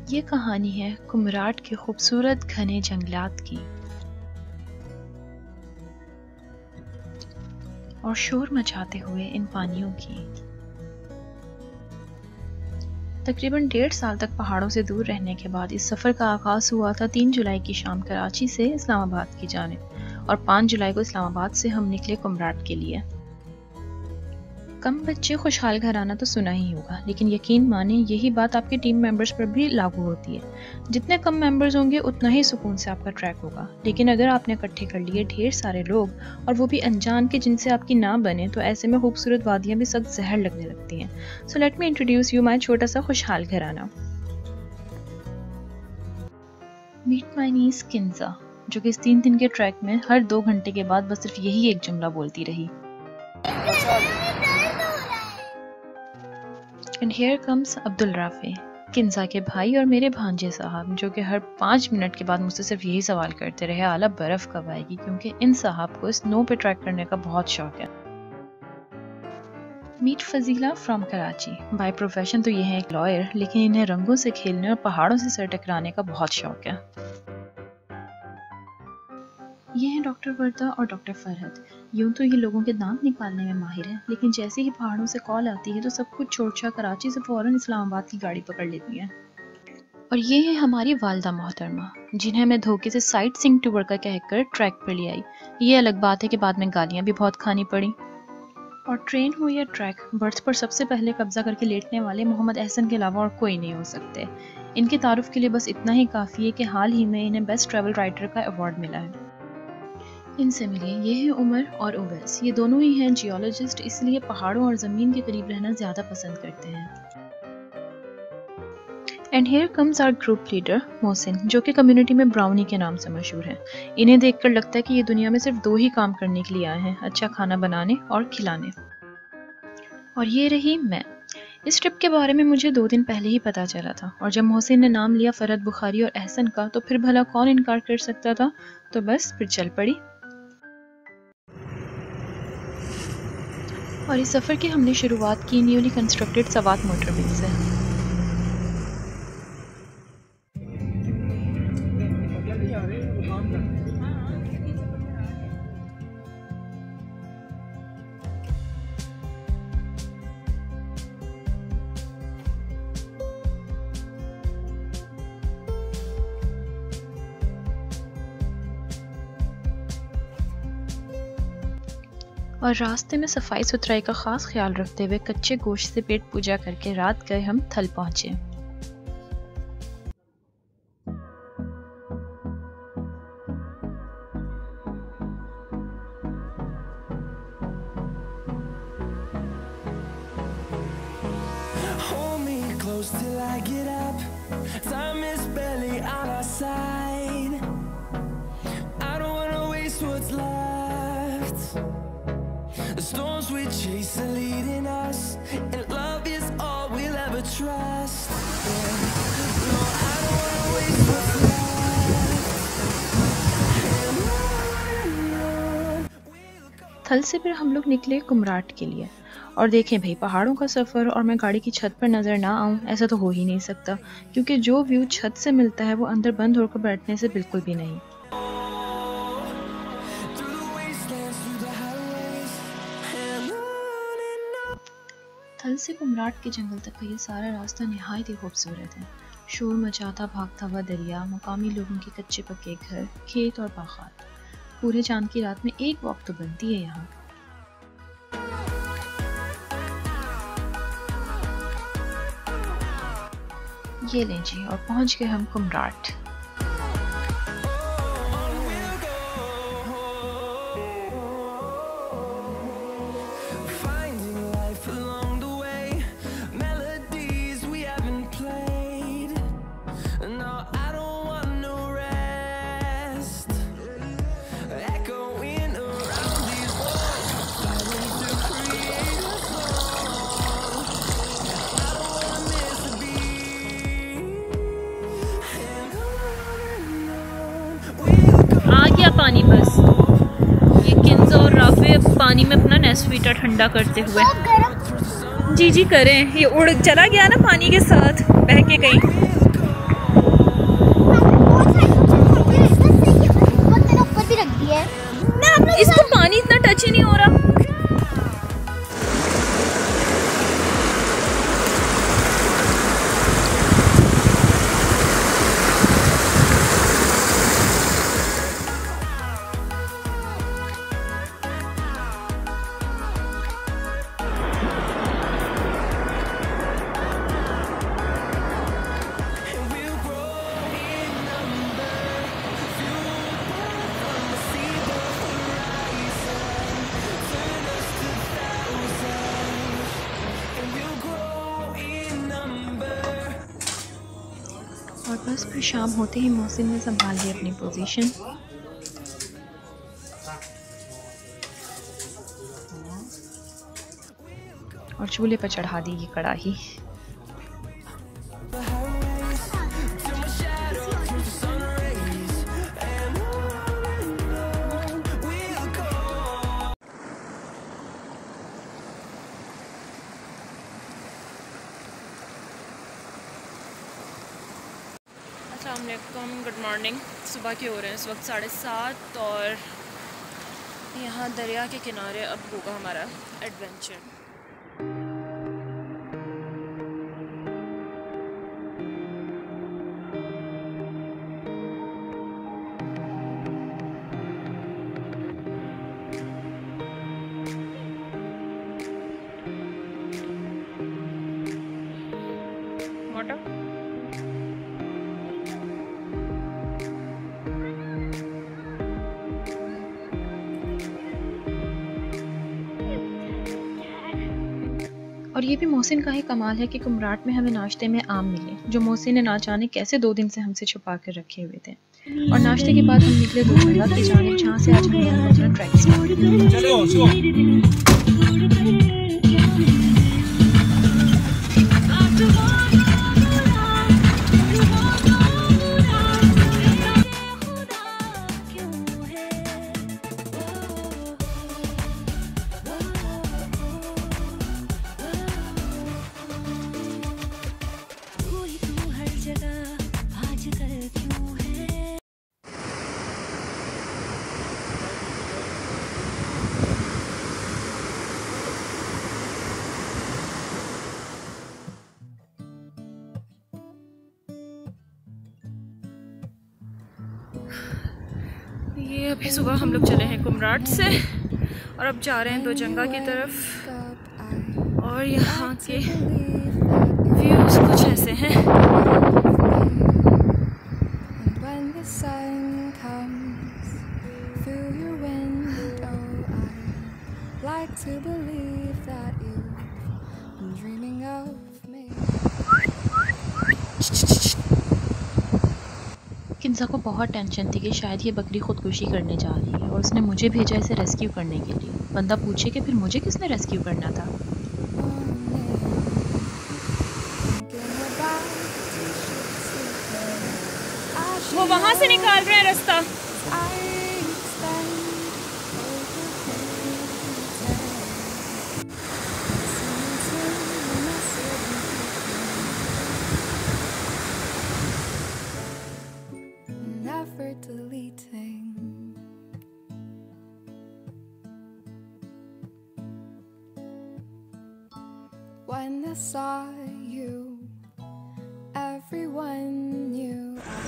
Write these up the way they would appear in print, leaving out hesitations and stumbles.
ये कहानी है कुमराट के खूबसूरत घने जंगलात की और शोर मचाते हुए इन पानियों की। तकरीबन 1.5 साल तक पहाड़ों से दूर रहने के बाद इस सफ़र का आगाज़ हुआ था 3 जुलाई की शाम कराची से इस्लामाबाद की जानिब, और 5 जुलाई को इस्लामाबाद से हम निकले कुमराट के लिए। कम बच्चे खुशहाल घराना तो सुना ही होगा, लेकिन यकीन माने यही बात आपके टीम मेंबर्स पर भी लागू होती है। जितने कम मेंबर्स होंगे उतना ही सुकून से आपका ट्रैक होगा, लेकिन अगर आपने इकट्ठे कर लिए ढेर सारे लोग और वो भी अनजान के जिनसे आपकी ना बने, तो ऐसे में खूबसूरत वादियाँ भी सख्त जहर लगने लगती हैं। So let me introduce you माई छोटा सा खुशहाल घराना। मीट माई नीस किंजा, जो कि इस 3 दिन के ट्रैक में हर 2 घंटे के बाद बस सिर्फ यही एक जुमला बोलती रही। And here comes Abdul Rafe, Kinza के भाई और मेरे भांजे साहब, जो कि हर 5 मिनट के बाद मुझसे सिर्फ यही सवाल करते रहे, आला बर्फ कब आएगी, क्योंकि इन साहब को स्नो पे ट्रैक करने का बहुत शौक है। Meet Fazila from Karachi, by profession तो ये है एक लॉयर, लेकिन इन्हें रंगों से खेलने और पहाड़ों से सर टकराने का बहुत शौक है। ये हैं डॉक्टर वर्दा और डॉक्टर फरहद। यूं तो ये लोगों के दांत निकालने में माहिर है, लेकिन जैसे ही पहाड़ों से कॉल आती है तो सब कुछ छोड़ कराची से फौरन इस्लामाबाद की गाड़ी पकड़ लेती हैं। और ये है हमारी वालदा मोहतरमा, जिन्हें मैं धोखे से साइट सीइंग टूर का कहकर ट्रैक पर ले आई। ये अलग बात है कि बाद में गालियाँ भी बहुत खानी पड़ी। और ट्रेन हो या ट्रैक, बर्थ पर सबसे पहले कब्जा करके लेटने वाले मोहम्मद एहसन के अलावा और कोई नहीं हो सकते। इनके तारुफ के लिए बस इतना ही काफ़ी है कि हाल ही में इन्हें बेस्ट ट्रैवल राइटर का अवार्ड मिला है। इनसे मिलिए, ये है उमर और उवैस। ये दोनों ही हैं जियोलॉजिस्ट, इसलिए पहाड़ों और ज़मीन के करीब रहना ज़्यादा पसंद करते हैं। And here comes our group leader Mohsin, जो कि कम्युनिटी में ब्राउनी के नाम से मशहूर हैं। इन्हें देखकर लगता है कि ये दुनिया में सिर्फ 2 ही काम करने के लिए आए हैं, अच्छा खाना बनाने और खिलाने। और ये रही मैं। इस ट्रिप के बारे में मुझे 2 दिन पहले ही पता चला था, और जब मोहसिन ने नाम लिया फरहद बुखारी और एहसन का, तो फिर भला कौन इनकार कर सकता था। तो बस फिर चल पड़ी। और इस सफ़र की हमने शुरुआत की न्यूली कंस्ट्रक्टेड सवात मोटरवे से। और रास्ते में सफाई सुथराई का खास ख्याल रखते हुए कच्चे गोश्त से पेट पूजा करके रात गए हम थल पहुंचे। The storms we chase are leading us, and love is all we'll ever trust. No, I don't wanna waste what's left. थल से फिर हम लोग निकले कुमराट के लिए। और देखें भाई, पहाड़ों का सफ़र और मैं गाड़ी की छत पर नज़र ना आऊँ, ऐसा तो हो ही नहीं सकता, क्योंकि जो व्यू छत से मिलता है वो अंदर बंद होकर बैठने से बिल्कुल भी नहीं। थल से कुमराट के जंगल तक का ये सारा रास्ता निहायत ही खूबसूरत है। शोर मचाता भागता हुआ दरिया, मुकामी लोगों के कच्चे पक्के घर, खेत और बागात। पूरे चांद की रात में एक वॉक तो बनती है यहाँ। ये लें जी, और पहुंच गए हम कुमराट। पानी बस ये किंजा और राफे पानी में अपना नेस्वीटा ठंडा करते हुए जी करें। ये उड़ चला गया ना पानी के साथ, बह के कहीं। और बस फिर शाम होते ही मोहसिन ने संभाल ली अपनी पोजीशन। और चूल्हे पर चढ़ा दी ये कढ़ाई। अस्सलामुअलैकुम, गुड मॉर्निंग। सुबह के हो रहे हैं इस वक्त 7:30 और यहाँ दरिया के किनारे अब होगा हमारा एडवेंचर। और ये भी मोहसिन का ही कमाल है कि कुमराट में हमें नाश्ते में आम मिले, जो मोहसिन ने ना जाने कैसे 2 दिन से हमसे छुपा कर रखे हुए थे। और नाश्ते के बाद हम निकले दो जगह की जानिब, जहाँ से आज हम अपना ट्रैक स्टार्ट करेंगे। ये अभी सुबह हम लोग चले हैं कुमराट से और अब जा रहे हैं दोजंगा की तरफ। और यहाँ के व्यूज़ कुछ ऐसे हैं। किंजा को बहुत टेंशन थी कि शायद ये बकरी खुदकुशी करने जा रही है और उसने मुझे भेजा इसे रेस्क्यू करने के लिए। बंदा पूछे कि फिर मुझे किसने रेस्क्यू करना था। वो वहाँ से निकाल रहे हैं रास्ता। When I saw you, everyone knew I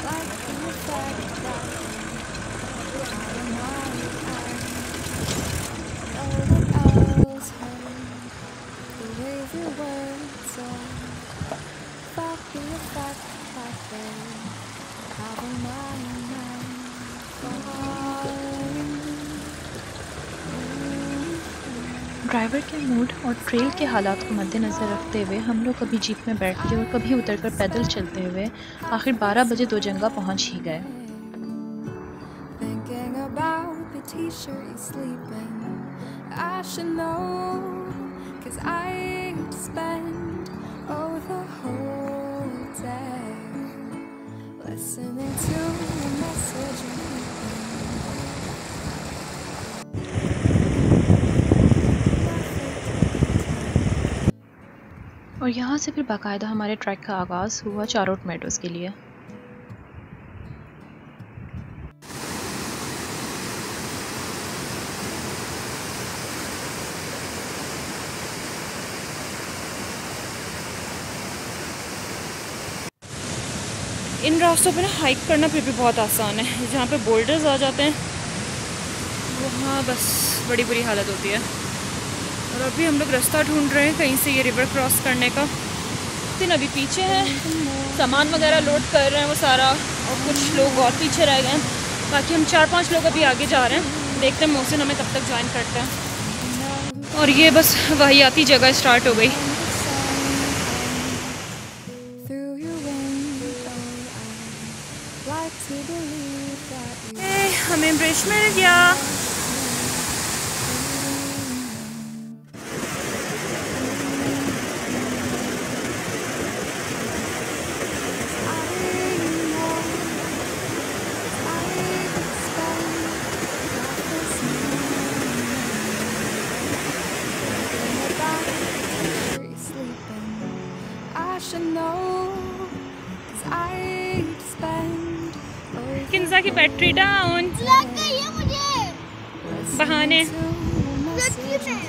like the fact that you out of my eyes. No one else heard the way you were so fact the fact that they have in my mind falling. Driver के mood और trail के हालात को मद्देनज़र रखते हुए हम लोग कभी जीप में बैठ के और कभी उतरकर पैदल चलते हुए आखिर 12 बजे दोजंगा पहुंच ही गए। और यहाँ से फिर बाकायदा हमारे ट्रैक का आगाज़ हुआ चारोट मेडोज़ के लिए। इन रास्तों पे ना हाइक करना फिर भी बहुत आसान है। जहाँ पे बोल्डर्स आ जाते हैं वहाँ बस बड़ी बुरी हालत होती है। और अभी हम लोग रास्ता ढूंढ रहे हैं कहीं से ये रिवर क्रॉस करने का। दिन अभी पीछे हैं, सामान वगैरह लोड कर रहे हैं वो सारा, और कुछ लोग और पीछे रह गए हैं। बाकी हम 4-5 लोग अभी आगे जा रहे हैं। देखते हैं मोहसिन हमें कब तक ज्वाइन करते हैं। और ये बस वाहियाती जगह स्टार्ट हो गई। हमें ब्रश मिल गया। किंजा की बैटरी डाउन। लग गई है मुझे। बहाने। सच्ची में।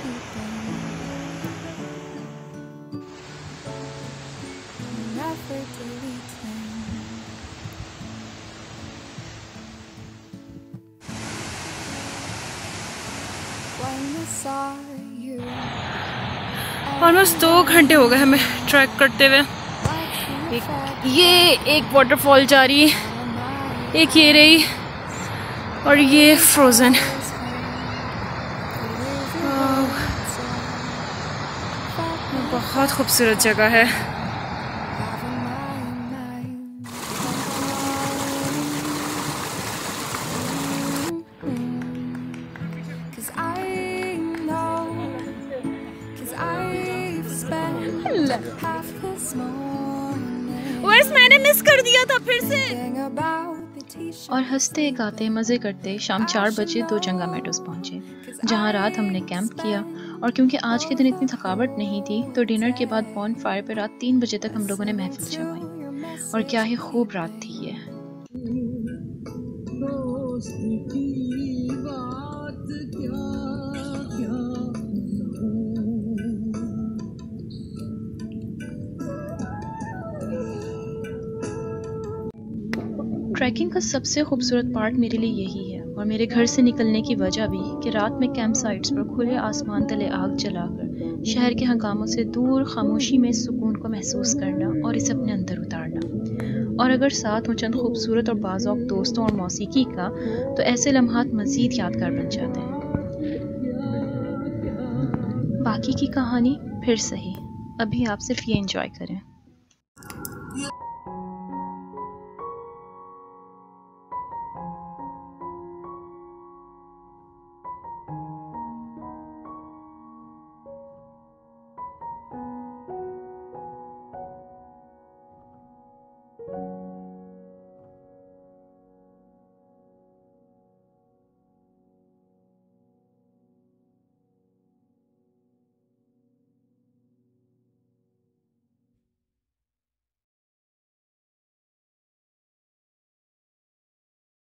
ऑलमोस्ट 2 घंटे हो गए हमें ट्रैक करते हुए। ये एक वाटरफॉल जा रही है, एक ये रही, और ये फ्रोजन। बहुत खूबसूरत जगह है। वैसे मैंने मिस कर दिया था फिर से। और हंसते गाते मज़े करते शाम 4 बजे दो जंगा मेडोज पहुँचे, जहाँ रात हमने कैंप किया। और क्योंकि आज के दिन इतनी थकावट नहीं थी तो डिनर के बाद बॉन फायर पर रात 3 बजे तक हम लोगों ने महफिल जमाई। और क्या ही खूब रात थी ये। ट्रैकिंग का सबसे खूबसूरत पार्ट मेरे लिए यही है, और मेरे घर से निकलने की वजह भी, कि रात में कैंप साइट्स पर खुले आसमान तले आग जलाकर शहर के हंगामों से दूर खामोशी में सुकून को महसूस करना और इसे अपने अंदर उतारना। और अगर साथ हो चंद खूबसूरत और बाज़ौक़ दोस्तों और मौसीकी का, तो ऐसे लम्हात मज़ीद यादगार बन जाते हैं। बाकी की कहानी फिर सही, अभी आप सिर्फ ये एंजॉय करें।